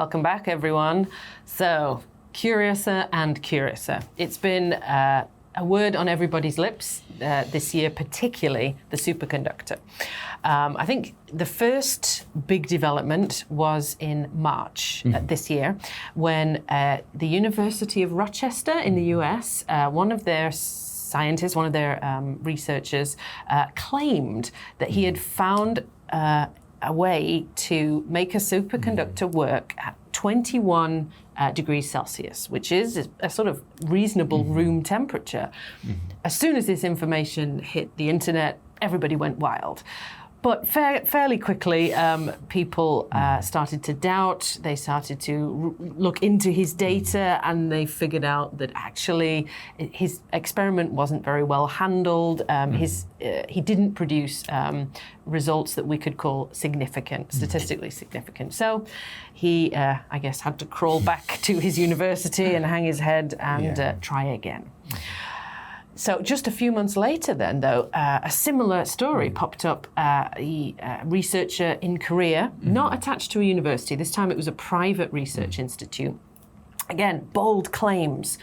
Welcome back, everyone. So, curiouser and curiouser. It's been a word on everybody's lips this year, particularly the superconductor. I think the first big development was in March this year when the University of Rochester in the US, one of their scientists, one of their researchers, claimed that he had found a way to make a superconductor work at 21 degrees Celsius, which is a sort of reasonable room temperature. As soon as this information hit the internet, everybody went wild. But fairly quickly, people started to doubt. They started to look into his data, and they figured out that actually his experiment wasn't very well handled. He didn't produce results that we could call significant, statistically significant. So he, I guess, had to crawl back to his university and hang his head and try again. So just a few months later then, though, a similar story popped up. A researcher in Korea, not attached to a university, this time it was a private research institute. Again, bold claims,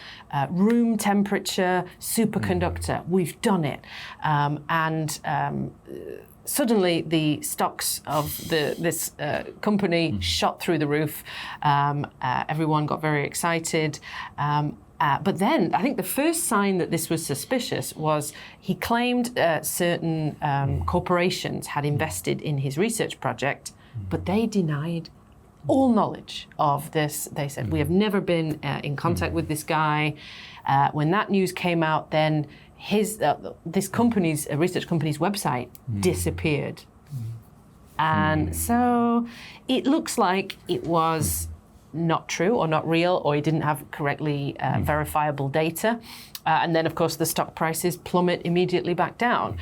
room temperature, superconductor, we've done it. Suddenly the stocks of this company shot through the roof. Everyone got very excited. But then, I think the first sign that this was suspicious was he claimed certain corporations had invested in his research project, but they denied all knowledge of this. They said, we have never been in contact with this guy. When that news came out, then this company's, research company's website disappeared. And so it looks like it was not true or not real, or he didn't have correctly verifiable data. And then, of course, the stock prices plummet immediately back down.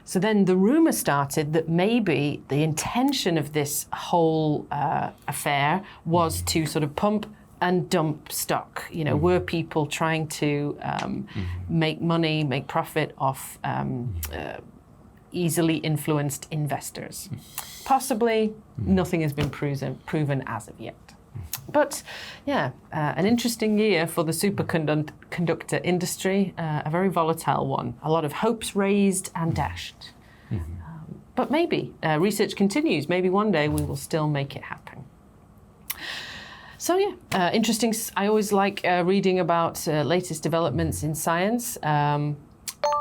So then the rumor started that maybe the intention of this whole affair was to sort of pump and dump stock. You know, were people trying to make money, make profit off easily influenced investors? Possibly. Nothing has been proven as of yet. But yeah, an interesting year for the superconductor industry, a very volatile one. A lot of hopes raised and dashed. But maybe research continues. Maybe one day we will still make it happen. So yeah, interesting. I always like reading about latest developments in science.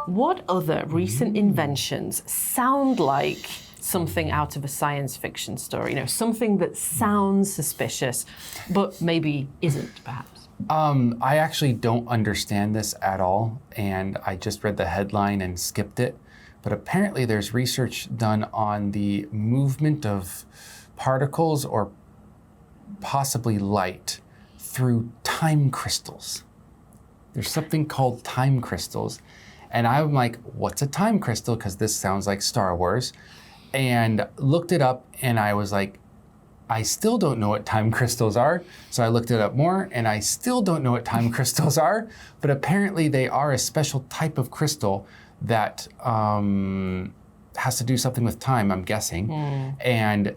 What other recent inventions sound like something out of a science fiction story, you know, something that sounds suspicious, but maybe isn't, perhaps? I actually don't understand this at all, and I just read the headline and skipped it. But apparently there's research done on the movement of particles or possibly light through time crystals. There's something called time crystals. And I'm like, what's a time crystal? Because this sounds like Star Wars. And looked it up, and I was like, I still don't know what time crystals are. So I looked it up more, and I still don't know what time crystals are. But apparently they are a special type of crystal that has to do something with time, I'm guessing. And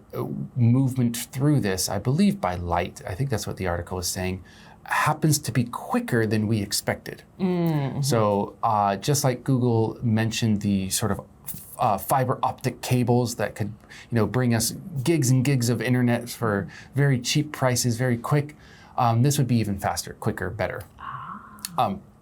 movement through this, I believe by light, I think that's what the article is saying, happens to be quicker than we expected. So just like Google mentioned the sort of fiber optic cables that could, bring us gigs and gigs of internet for very cheap prices, very quick. This would be even faster, quicker, better.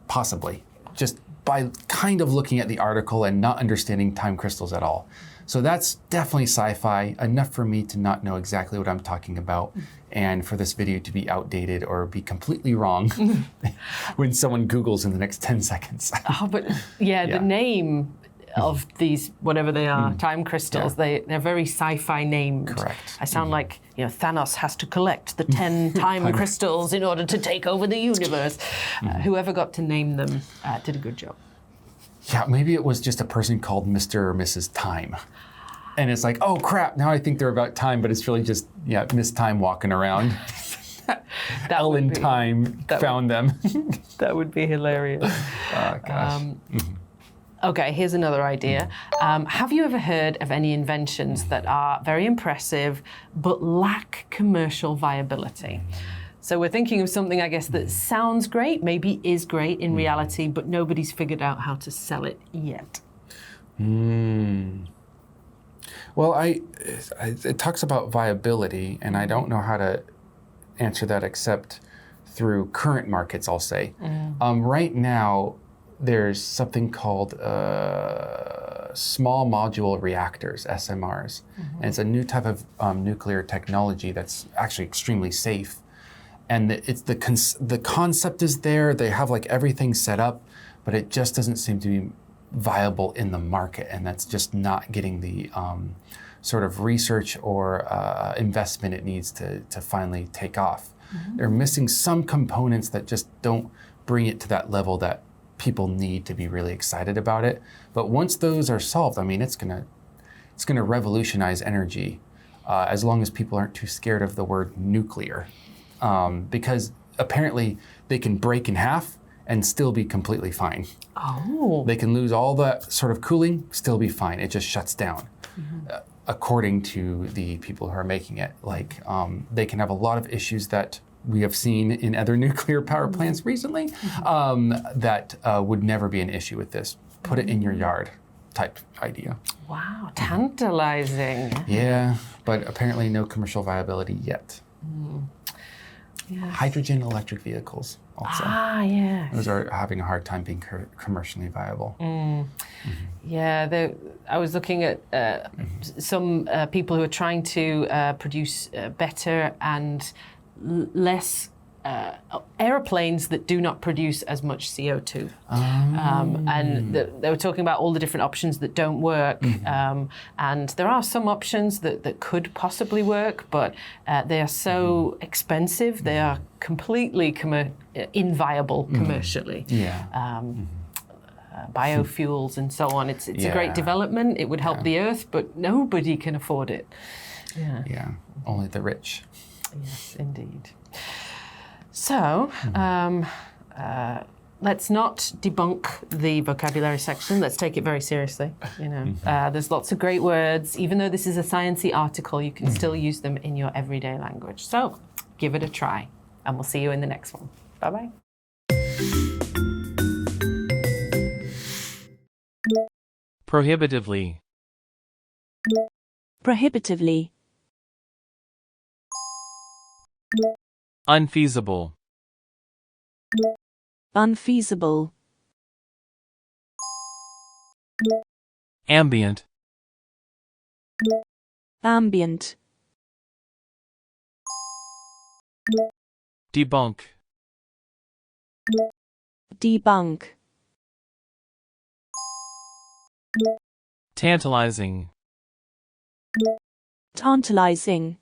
Possibly, just by kind of looking at the article and not understanding time crystals at all. So that's definitely sci-fi, enough for me to not know exactly what I'm talking about, and for this video to be outdated or be completely wrong when someone Googles in the next 10 seconds. But the name of these, whatever they are, time crystals, they're very sci-fi named. Correct. I sound like, Thanos has to collect the 10 time crystals in order to take over the universe. Whoever got to name them did a good job. Yeah, maybe it was just a person called Mr. or Mrs. Time. And it's like, oh crap, now I think they're about time, but it's really just, Miss Time walking around. Ellen Time found them. That would be hilarious. Oh, gosh. Okay, here's another idea. Have you ever heard of any inventions that are very impressive but lack commercial viability? So we're thinking of something, I guess, that sounds great, maybe is great in reality, but nobody's figured out how to sell it yet. Well, it talks about viability, and I don't know how to answer that except through current markets, I'll say. Right now, there's something called small module reactors, SMRs. And it's a new type of nuclear technology that's actually extremely safe. And it's the concept is there, they have like everything set up, but it just doesn't seem to be viable in the market, and that's just not getting the sort of research or investment it needs to finally take off. They're missing some components that just don't bring it to that level that people need to be really excited about it. But once those are solved, I mean, it's gonna revolutionize energy, as long as people aren't too scared of the word nuclear, because apparently they can break in half and still be completely fine. Oh. They can lose all that sort of cooling, still be fine. It just shuts down, according to the people who are making it. Like, they can have a lot of issues that we have seen in other nuclear power plants recently, that would never be an issue with this. Put it in your yard type idea. Wow, tantalizing. Yeah, but apparently no commercial viability yet. Yes. Hydrogen electric vehicles also. Ah, yes. Those are having a hard time being commercially viable. Yeah, I was looking at some people who are trying to produce better and less airplanes that do not produce as much CO2. And they were talking about all the different options that don't work. And there are some options that could possibly work, but they are so expensive, they are completely inviable commercially. Biofuels and so on. It's a great development. It would help the earth, but nobody can afford it. Yeah, only the rich. Yes, indeed. So, let's not debunk the vocabulary section. Let's take it very seriously. You know, there's lots of great words. Even though this is a sciencey article, you can still use them in your everyday language. So, give it a try, and we'll see you in the next one. Bye-bye. Prohibitively. Prohibitively. Unfeasible. Unfeasible. Ambient. Ambient. Debunk. Debunk. Tantalizing. Tantalizing.